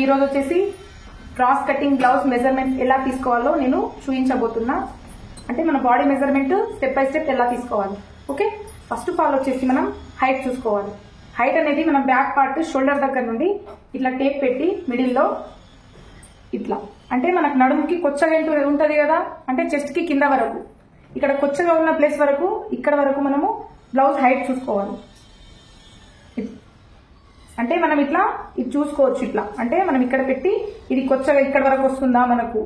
ఈ రోజు వచ్చేసి క్రాస్ కటింగ్ బ్లౌజ్ మెజర్మెంట్ ఎలా తీసుకోవాలో నేను చూపించబోతున్నా. అంటే మన body measurement step by step ఎలా తీసుకోవాలి. ఓకే, ఫస్ట్ ఆఫ్ ఆల్ వచ్చేసి మనం హైట్ చూసుకోవాలి. హైట్ అనేది మనం బ్యాక్ పార్ట్ షోల్డర్ దగ్గర నుండి ఇట్లా టేప్ పెట్టి మిడిల్లో ఇట్లా, అంటే మనకు నడుముకి కొచ్చగా ఉంటది కదా, అంటే చెస్ట్ కి కింద వరకు, ఇక్కడ కొచ్చగా ఉన్న ప్లేస్ వరకు ఇక్కడ వరకు మనము బ్లౌజ్ హైట్ చూసుకోవాలి. అంటే మనం ఇట్లా ఇది చూసుకోవచ్చు. ఇట్లా అంటే మనం ఇక్కడ పెట్టి ఇది కొచ్చగా ఇక్కడ వరకు వస్తుందా మనకు,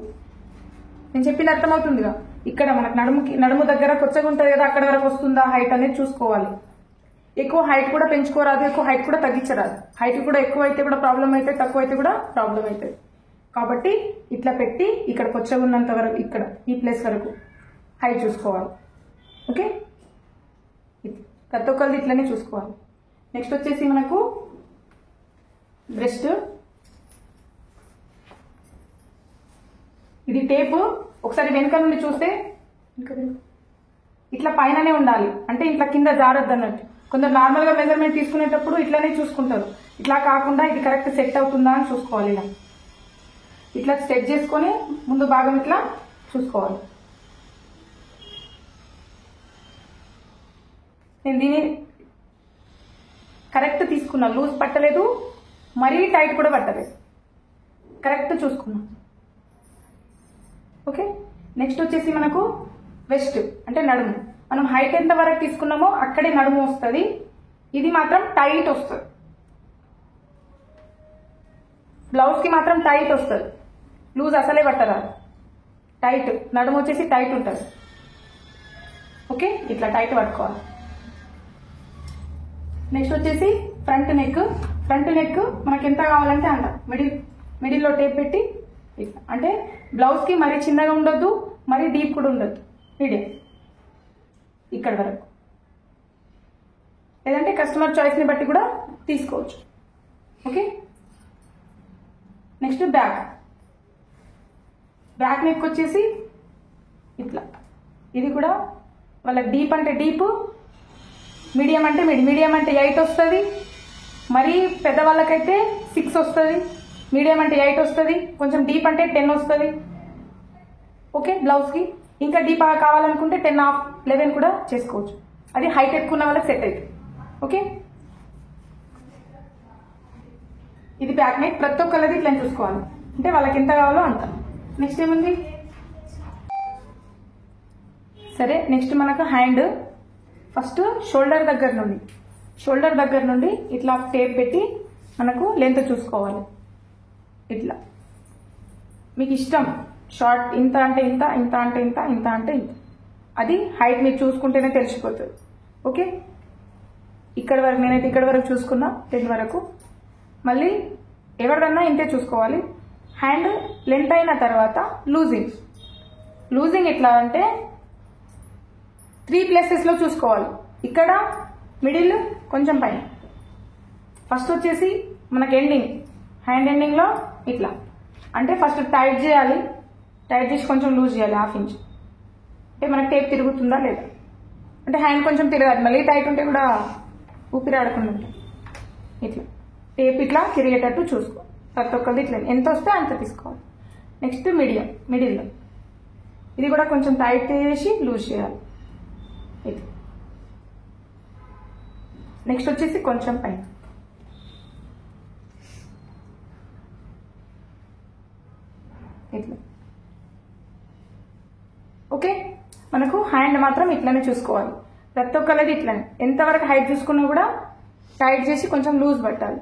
నేను చెప్పిన అర్థమవుతుందిగా. ఇక్కడ మనకు నడుము దగ్గర కొచ్చగా ఉంటుంది కదా, అక్కడ వరకు వస్తుందా హైట్ అనేది చూసుకోవాలి. ఎక్కువ హైట్ కూడా పెంచుకోరాదు, ఎక్కువ హైట్ కూడా తగ్గించరాదు. హైట్ కూడా ఎక్కువ అయితే కూడా ప్రాబ్లం అయితే, తక్కువ అయితే కూడా ప్రాబ్లం అవుతుంది. కాబట్టి ఇట్లా పెట్టి ఇక్కడ కొచ్చగా ఉన్నంత వరకు, ఇక్కడ ఈ ప్లేస్ వరకు హైట్ చూసుకోవాలి. ఓకే, ప్రతి ఒక్కరిది ఇట్లనే చూసుకోవాలి. నెక్స్ట్ వచ్చేసి మనకు బ్రెస్ట్. ఇది టేప్ ఒకసారి వెనుక నుండి చూస్తే ఇట్లా పైననే ఉండాలి, అంటే ఇట్లా కింద జారద్దు అన్నట్టు. కొందరు నార్మల్ గా మెజర్మెంట్ తీసుకునేటప్పుడు ఇట్లానే చూసుకుంటారు. ఇట్లా కాకుండా ఇది కరెక్ట్ సెట్ అవుతుందా అని చూసుకోవాలి. ఇలా ఇట్లా సెట్ చేసుకొని ముందు భాగం ఇట్లా చూసుకోవాలి. నేను దీన్ని కరెక్ట్ తీసుకున్నా, లూజ్ పట్టలేదు, మరీ టైట్ కూడా పట్టలేదు, కరెక్ట్ చూసుకున్నా. ఓకే, నెక్స్ట్ వచ్చేసి మనకు వెస్ట్ అంటే నడుము. మనం హైట్ ఎంత వరకు తీసుకున్నామో అక్కడే నడుము వస్తుంది. ఇది మాత్రం టైట్ వస్తుంది, బ్లౌజ్ కి మాత్రం టైట్ వస్తుంది, లూజ్ అసలే పట్టరాదు. టైట్ నడుము వచ్చేసి టైట్ ఉంటుంది. ఓకే, ఇట్లా టైట్ పట్టుకోవాలి. నెక్స్ట్ వచ్చేసి ఫ్రంట్ నెక్. ఫ్రంట్ నెక్ మనకి ఎంత కావాలంటే అంత మిడిల్లో టేప్ పెట్టి ఇట్లా, అంటే బ్లౌజ్ కి మరీ చిన్నగా ఉండొద్దు, మరీ డీప్ కూడా ఉండొద్దు, మీడియం ఇక్కడ వరకు. లేదంటే కస్టమర్ చాయిస్ ని బట్టి కూడా తీసుకోవచ్చు. Okay, next back. Back neck వచ్చేసి ఇట్లా, ఇది కూడా వాళ్ళకి డీప్ అంటే డీప్, మీడియం అంటే మీడియం అంటే 8 వస్తుంది, మరీ పెద్దవాళ్ళకైతే 6 వస్తుంది, మీడియం అంటే 8 వస్తుంది, కొంచెం డీప్ అంటే 10 వస్తుంది. ఓకే, బ్లౌజ్కి ఇంకా డీప్ కావాలనుకుంటే 10.5, 11 కూడా చేసుకోవచ్చు. అది హైట్ ఎక్కువ ఉన్న వాళ్ళకి సెట్ అవుతుంది. ఓకే, ఇది బ్యాక్ నెక్. ప్రతి ఒక్కరిది ఇట్లా చూసుకోవాలి, అంటే వాళ్ళకి ఎంత కావాలో అంత. నెక్స్ట్ ఏముంది, సరే నెక్స్ట్ మనకు హ్యాండ్. ఫస్ట్ షోల్డర్ దగ్గర నుండి ఇట్లా టేప్ పెట్టి మనకు లెంత్ చూసుకోవాలి. ఇట్లా మీకు ఇష్టం, షార్ట్ ఇంత అంటే ఇంత, ఇంత అంటే ఇంత, ఇంత అంటే ఇంత, అది హైట్ మీరు చూసుకుంటేనే తెలిసిపోతుంది. ఓకే, ఇక్కడ వరకు నేనైతే ఇక్కడ వరకు చూసుకున్నా, 10 వరకు. మళ్ళీ ఎవరిదన్నా ఇంతే చూసుకోవాలి. హ్యాండ్ లెంత్ అయిన తర్వాత లూజింగ్ ఎట్లా అంటే 3 ప్లేసెస్ లో చూసుకోవాలి. ఇక్కడ మిడిల్, కొంచెం పైన. ఫస్ట్ వచ్చేసి మనకి ఎండింగ్, హ్యాండ్ ఎండింగ్ లో ఇట్లా, అంటే ఫస్ట్ టైట్ చేయాలి, టైట్ చేసి కొంచెం లూజ్ చేయాలి, 1/2 ఇంచ్. అంటే మనకి టేప్ తిరుగుతుందా లేదా, అంటే హ్యాండ్ కొంచెం తిరగాలి, మళ్ళీ టైట్ ఉంటే కూడా ఊపిరి ఆడకుండా ఉంటాయి. ఇట్లా టేప్ ఇట్లా తిరిగేటట్టు చూసుకో. ప్రతి ఒక్కరిది ఇట్లా ఎంత వస్తే అంత తీసుకోవాలి. నెక్స్ట్ మిడిల్లో ఇది కూడా కొంచెం టైట్ చేసి లూజ్ చేయాలి. ఇది నెక్స్ట్ వచ్చేసి కొంచెం పైన. ఇట్లా. ఓకే, మనకు హ్యాండ్ మాత్రం ఇట్లానే చూసుకోవాలి. ప్రతి ఒక్కరిది ఇట్లానే, ఎంతవరకు హైట్ చూసుకున్నా కూడా టైట్ చేసి కొంచెం లూజ్ పట్టాలి.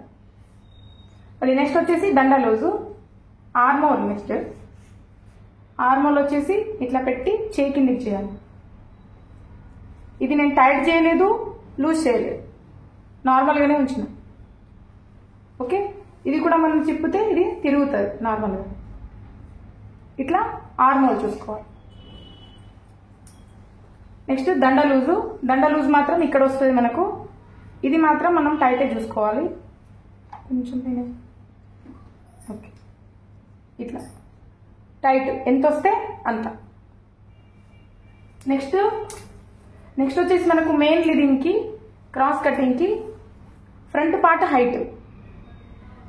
అది నెక్స్ట్ వచ్చేసి దండ లూజు. నెక్స్ట్ ఆర్మోల్ వచ్చేసి ఇట్లా పెట్టి చేయి కిందికి చేయాలి. ఇది నేను టైట్ చేయలేదు, లూజ్ చేయలేదు, నార్మల్గానే ఉంచిన. ఓకే, ఇది కూడా మనం తిప్పితే ఇది తిరుగుతుంది నార్మల్గా. ఇట్లా ఆర్మోల్ చూసుకోవాలి. నెక్స్ట్ దండ లూజు మాత్రం ఇక్కడ వస్తుంది మనకు. ఇది మాత్రం మనం టైటే చూసుకోవాలి. కొంచెం ఓకే, ఇట్లా టైట్ ఎంత వస్తే అంత. నెక్స్ట్ వచ్చేసి మనకు మెయిన్లీ దీనికి క్రాస్ కటింగ్ కి front part height.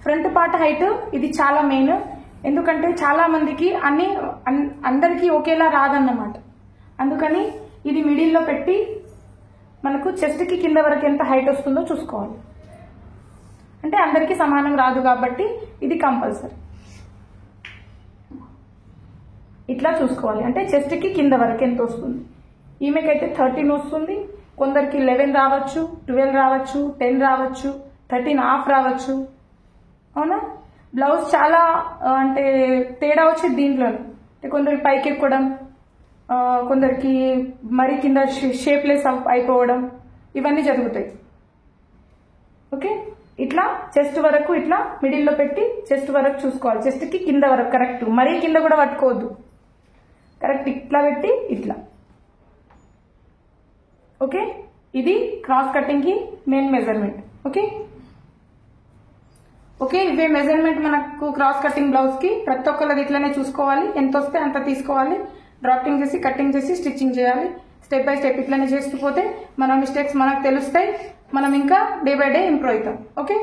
Front part height ఇది చాలా మెయిన్, ఎందుకంటే చాలా మందికి అందరికీ ఒకేలా రాదన్నమాట. అందుకని ఇది మిడిల్లో పెట్టి మనకు చెస్ట్కి కింద వరకు ఎంత హైట్ వస్తుందో చూసుకోవాలి. అంటే అందరికీ సమానం రాదు కాబట్టి ఇది కంపల్సరీ. ఇట్లా చూసుకోవాలి, అంటే చెస్ట్కి కింద వరకు ఎంత వస్తుంది. ఈమెకైతే 13 వస్తుంది, కొందరికి 11 రావచ్చు, 12 రావచ్చు, 10 రావచ్చు, 13.5 రావచ్చు. అవునా? బ్లౌజ్ చాలా అంటే తేడా వచ్చేది దీంట్లో. అంటే కొందరికి పైకి ఎక్కడం, కొందరికి మరి కింద షేప్లెస్ అయిపోవడం, ఇవన్నీ జరుగుతాయి. ఓకే, ఇట్లా చెస్ట్ వరకు ఇట్లా మిడిల్లో పెట్టి చెస్ట్ వరకు చూసుకోవాలి. చెస్ట్కి కింద వరకు కరెక్ట్, మరీ కింద కూడా పట్టుకోవద్దు, కరెక్ట్ ఇట్లా పెట్టి ఇట్లా. ఓకే, ఇది క్రాస్ కటింగ్ కి మెయిన్ మెజర్మెంట్. ఓకే ఓకే ఇవే మెజర్మెంట్ మనకు క్రాస్ కటింగ్ బ్లౌజ్ కి. ప్రతి ఒక్కళ్ళది ఇట్లనే చూసుకోవాలి, ఎంత వస్తే అంత తీసుకోవాలి, డ్రాపింగ్ చేసి కటింగ్ చేసి స్టిచ్చింగ్ చేయాలి. స్టెప్ బై స్టెప్ ఇట్లనే చేస్తూ పోతే మన మిస్టేక్స్ మనకు తెలుస్తాయి, మనం ఇంకా డే బై డే ఇంప్రూవ్ అవుతాం. ఓకే.